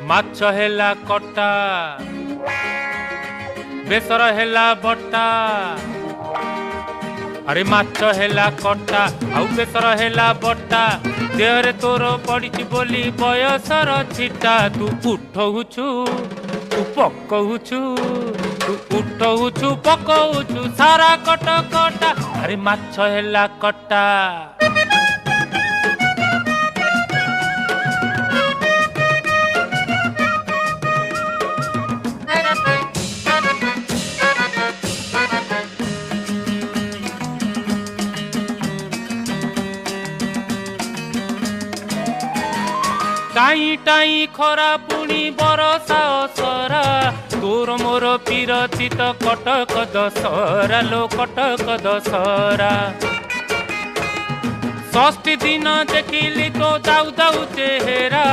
ମାଛ ହେଲା କଟା ବେସର ହେଲା ବଟା ଆରେ ମାଛ ହେଲା କଟା ଆଉ ବେସର ହେଲା ବଟା ଦେହରେ ତୋର ପଡ଼ିଛି ବୋଲି ବୟସର ଛିଟା ତୁ ଉଠଉଛୁ ତୁ ପକଉଛୁ ତୁ ଉଠଉଛୁ ପକଉଛୁ ସାରା କଟ କଟା ଆରେ ମାଛ ହେଲା କଟା टाई टाई खरा पुणी बरसा असरा तोर मोर पीरती तो कटक दशहरा लो कटक दशहरा षष्ठी दिन देखिली तो दाऊ दाऊ चेहरा।